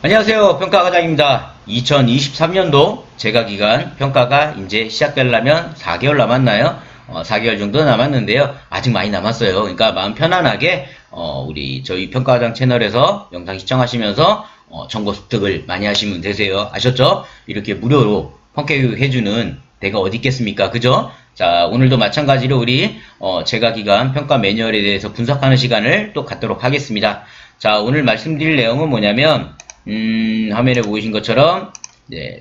안녕하세요. 평가과장입니다. 2023년도 재가기간 평가가 이제 시작되려면 4개월 남았나요? 4개월 정도 남았는데요. 아직 많이 남았어요. 그러니까 마음 편안하게 저희 평가과장 채널에서 영상 시청하시면서 정보 습득을 많이 하시면 되세요. 아셨죠? 이렇게 무료로 평가교육 해주는 데가 어디 있겠습니까? 그죠? 자, 오늘도 마찬가지로 우리 재가기간 평가 매뉴얼에 대해서 분석하는 시간을 또 갖도록 하겠습니다. 자, 오늘 말씀드릴 내용은 뭐냐면 화면에 보이신 것처럼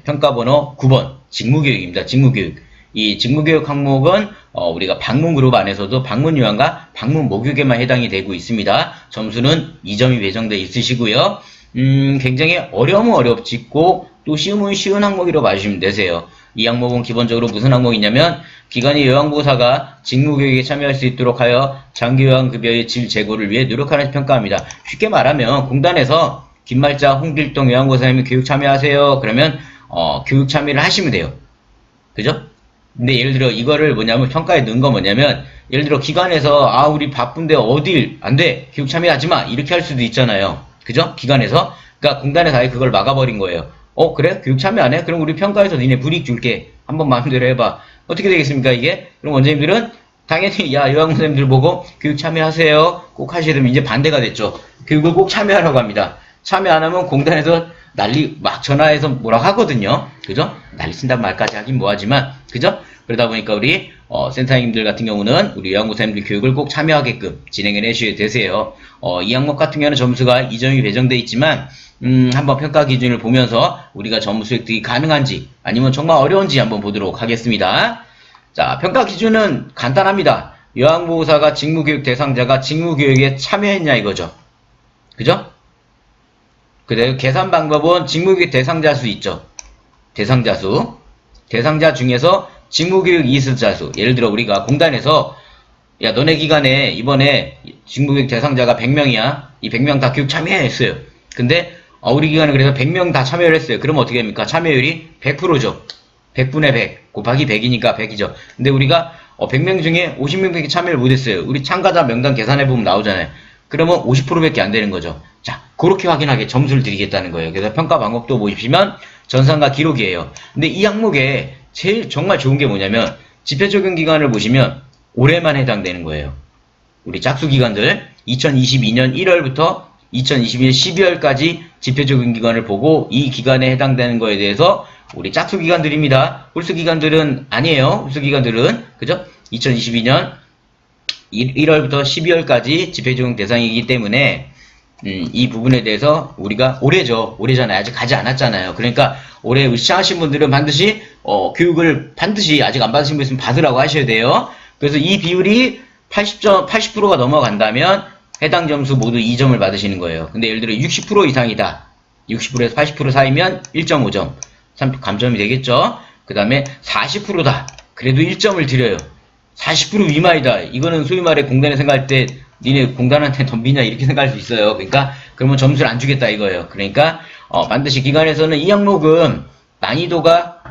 평가번호 9번 직무교육입니다. 직무교육. 이 직무교육 항목은 우리가 방문그룹 안에서도 방문요한과 방문목욕에만 해당이 되고 있습니다. 점수는 2점이 배정되어 있으시고요. 굉장히 어려우면 어렵지고 또 쉬우면 쉬운 항목이라고 봐주시면 되세요. 이 항목은 기본적으로 무슨 항목이냐면 기관의 요양보호사가 직무교육에 참여할 수 있도록 하여 장기요양급여의 질 제고를 위해 노력하는 평가합니다. 쉽게 말하면 공단에서 김말자, 홍길동 요양보호사님이 교육 참여하세요. 그러면 교육 참여를 하시면 돼요. 그죠? 근데 예를 들어 이거를 뭐냐면 평가에 넣은 건 뭐냐면 예를 들어 기관에서 우리 바쁜데 어딜 안 돼. 교육 참여하지 마. 이렇게 할 수도 있잖아요. 그죠? 기관에서. 그러니까 공단에서 아예 그걸 막아버린 거예요. 그래? 교육 참여 안 해? 그럼 우리 평가에서 니네 불이익 줄게. 한번 마음대로 해봐. 어떻게 되겠습니까, 이게? 그럼 원장님들은 당연히, 요양선생님들 보고 교육 참여하세요. 꼭 하셔야 되면 이제 반대가 됐죠. 교육을 꼭 참여하라고 합니다. 참여 안 하면 공단에서 난리 막 전화해서 뭐라고 하거든요. 그죠? 난리 친단 말까지 하긴 뭐하지만, 그죠? 그러다 보니까 우리, 센터장님들 같은 경우는 우리 요양보호사님들 교육을 꼭 참여하게끔 진행을 해주셔야 되세요. 이 항목 같은 경우는 점수가 2점이 배정되어 있지만, 한번 평가 기준을 보면서 우리가 점수 획득이 가능한지 아니면 정말 어려운지 한번 보도록 하겠습니다. 자, 평가 기준은 간단합니다. 요양보호사가 직무교육 대상자가 직무교육에 참여했냐 이거죠. 그죠? 그래서 계산 방법은 직무교육 대상자 수 있죠. 대상자 수. 대상자 중에서 직무교육 이수자 수. 예를 들어 우리가 공단에서 너네 기관에 이번에 직무교육 대상자가 100명이야. 이 100명 다 교육 참여했어요. 근데 우리 기관은 그래서 100명 다 참여를 했어요. 그러면 어떻게 됩니까? 참여율이 100%죠. 100분의 100. 곱하기 100이니까 100이죠. 근데 우리가 100명 중에 50명밖에 참여를 못했어요. 우리 참가자 명단 계산해보면 나오잖아요. 그러면 50%밖에 안 되는 거죠. 자, 그렇게 확인하게 점수를 드리겠다는 거예요. 그래서 평가 방법도 보시면 전산과 기록이에요. 근데 이 항목에 제일 정말 좋은 게 뭐냐면 집회 적용 기간을 보시면 올해만 해당되는 거예요. 우리 짝수 기관들 2022년 1월부터 2022년 12월까지 집회 적용 기간을 보고 이 기간에 해당되는 거에 대해서 우리 짝수 기관들입니다. 홀수 기관들은 아니에요. 홀수 기관들은 그죠? 2022년 1월부터 12월까지 집회 적용 대상이기 때문에 이 부분에 대해서 우리가 올해잖아요. 아직 가지 않았잖아요. 그러니까 올해 시청하신 분들은 반드시 교육을 반드시 아직 안 받으신 분 있으면 받으라고 하셔야 돼요. 그래서 이 비율이 80%가 넘어간다면 해당 점수 모두 2점을 받으시는 거예요. 근데 예를 들어 60% 이상이다. 60%에서 80% 사이면 1.5점. 참 감점이 되겠죠? 그 다음에 40%다. 그래도 1점을 드려요. 40% 미만이다. 이거는 소위 말해 공단에 생각할 때 니네 공단한테 덤비냐 이렇게 생각할 수 있어요. 그러니까 그러면 점수를 안 주겠다 이거예요. 그러니까 반드시 기관에서는 이 항목은 난이도가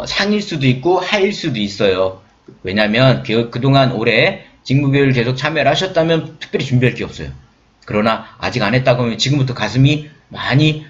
상일 수도 있고 하일 수도 있어요. 왜냐면 그동안 올해 직무교육을 계속 참여를 하셨다면 특별히 준비할 게 없어요. 그러나 아직 안 했다고 하면 지금부터 가슴이 많이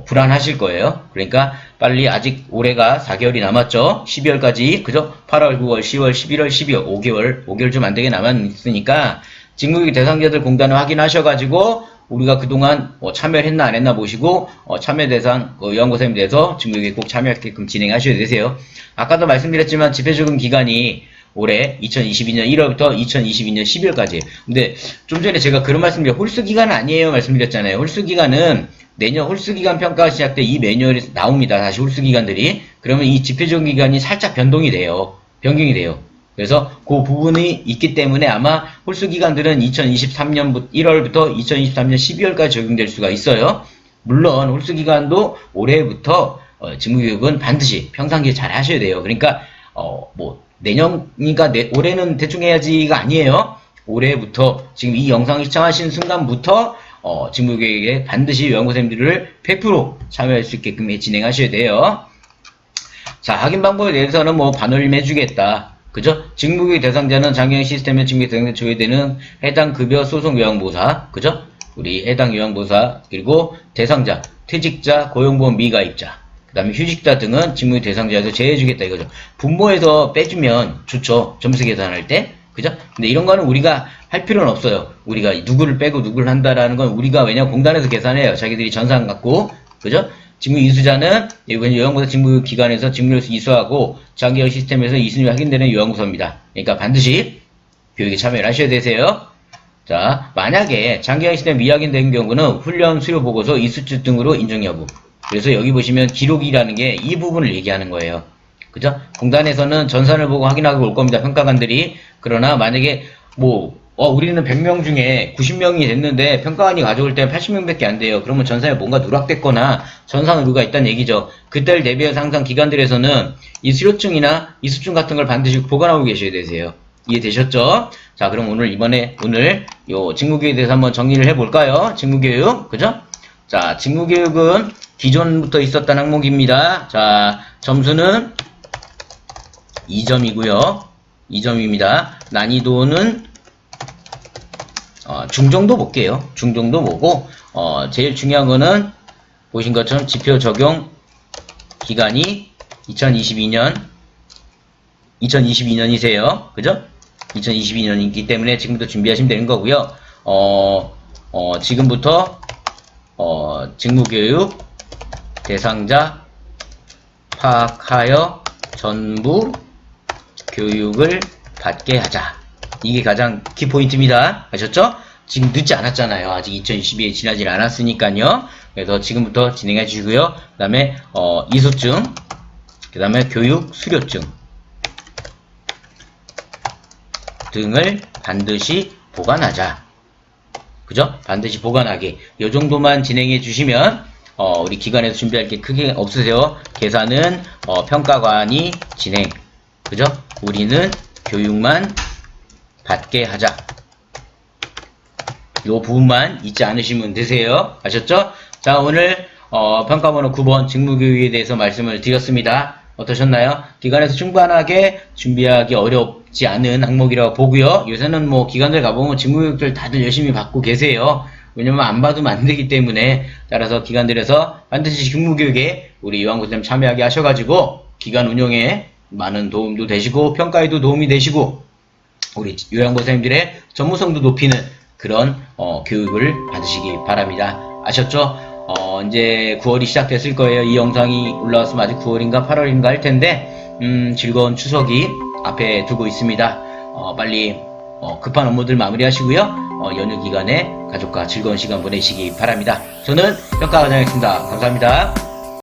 불안하실 거예요. 그러니까 빨리 아직 올해가 4개월이 남았죠. 12월까지 그죠? 8월, 9월, 10월, 11월, 12월 5개월 좀 안 되게 남았으니까 직무교육 대상자들 공단을 확인하셔가지고 우리가 그동안 참여를 했나 안 했나 보시고 참여 대상 요양보호사님 대해서 직무교육에 꼭 참여하게끔 진행하셔야 되세요. 아까도 말씀드렸지만 집회 적용 기간이 올해 2022년 1월부터 2022년 12월까지. 근데 좀 전에 제가 그런 말씀드렸죠. 홀수기간은 아니에요. 말씀드렸잖아요. 홀수기간은 내년 홀수기간 평가가 시작돼 이 매뉴얼에 나옵니다. 다시 홀수기간들이. 그러면 이 집회적용 기간이 살짝 변경이 돼요. 그래서 그 부분이 있기 때문에 아마 홀수기간들은 2023년 1월부터 2023년 12월까지 적용될 수가 있어요. 물론 홀수기간도 올해부터 직무교육은 반드시 평상시에 잘 하셔야 돼요. 그러니까 내년이니까 올해는 대충 해야지가 아니에요. 올해부터 지금 이 영상을 시청하신 순간부터 직무교육에 반드시 요양보호사님들을 100% 참여할 수 있게끔 진행하셔야 돼요. 자, 확인 방법에 대해서는 반올림 해주겠다. 그죠? 직무교육 대상자는 장기형 시스템의 직무교육 대상자 조회되는 해당 급여 소속 요양보호사. 그죠? 우리 해당 요양보호사, 그리고 대상자, 퇴직자, 고용보험 미가입자, 그 다음에 휴직자 등은 직무유예 대상자에서 제외해주겠다 이거죠. 분모에서 빼주면 좋죠. 점수 계산할 때. 그죠? 근데 이런 거는 우리가 할 필요는 없어요. 우리가 누구를 빼고 누구를 한다라는 건 우리가 왜냐면 공단에서 계산해요. 자기들이 전산 갖고. 그죠? 직무 이수자는 요양보호사 직무기관에서 직무에서 이수하고 장기적 시스템에서 이수율이 확인되는 요양보호사입니다. 그러니까 반드시 교육에 참여를 하셔야 되세요. 자, 만약에 장기적 시스템 미확인된 경우는 훈련 수료 보고서 이수증 등으로 인정 여부. 그래서 여기 보시면 기록이라는 게 이 부분을 얘기하는 거예요. 그죠? 공단에서는 전산을 보고 확인하고 올 겁니다. 평가관들이. 그러나 만약에 우리는 100명 중에 90명이 됐는데 평가관이 가져올 때는 80명밖에 안 돼요. 그러면 전산에 뭔가 누락됐거나 전산 오류가 있다는 얘기죠. 그때를 대비해서 항상 기관들에서는 이 수료증이나 이수증 같은 걸 반드시 보관하고 계셔야 되세요. 이해되셨죠? 자, 그럼 오늘 요 직무교육에 대해서 한번 정리를 해볼까요? 직무교육. 그죠? 자, 직무교육은 기존부터 있었던 항목입니다. 자, 점수는 2점이고요. 2점입니다. 난이도는 중정도 볼게요. 중정도 보고 제일 중요한 거는 보신 것처럼 지표 적용 기간이 2022년이세요. 그죠? 2022년이기 때문에 지금부터 준비하시면 되는 거고요. 지금부터 직무교육 대상자 파악하여 전부 교육을 받게 하자. 이게 가장 키포인트입니다. 아셨죠? 지금 늦지 않았잖아요. 아직 2022에 지나질 않았으니까요. 그래서 지금부터 진행해 주시고요. 그 다음에 이수증, 그 다음에 교육 수료증 등을 반드시 보관하자. 그죠? 반드시 보관하게. 요 정도만 진행해 주시면 우리 기관에서 준비할 게 크게 없으세요. 계산은 평가관이 진행. 그죠? 우리는 교육만 받게 하자. 요 부분만 잊지 않으시면 되세요. 아셨죠? 자, 오늘 평가번호 9번 직무교육에 대해서 말씀을 드렸습니다. 어떠셨나요? 기관에서 충분하게 준비하기 어렵지 않은 항목이라고 보고요. 요새는 기관들 가보면 직무교육들 다들 열심히 받고 계세요. 왜냐면 안 받으면 안 되기 때문에. 따라서 기관들에서 반드시 직무교육에 우리 요양보호사님 참여하게 하셔가지고 기관 운영에 많은 도움도 되시고 평가에도 도움이 되시고 우리 요양보호사님들의 전문성도 높이는 그런 교육을 받으시기 바랍니다. 아셨죠? 이제 9월이 시작됐을 거예요. 이 영상이 올라왔으면 아직 9월인가 8월인가 할 텐데 즐거운 추석이 앞에 두고 있습니다. 빨리 급한 업무들 마무리하시고요. 연휴 기간에 가족과 즐거운 시간 보내시기 바랍니다. 저는 평가과장이었습니다. 감사합니다.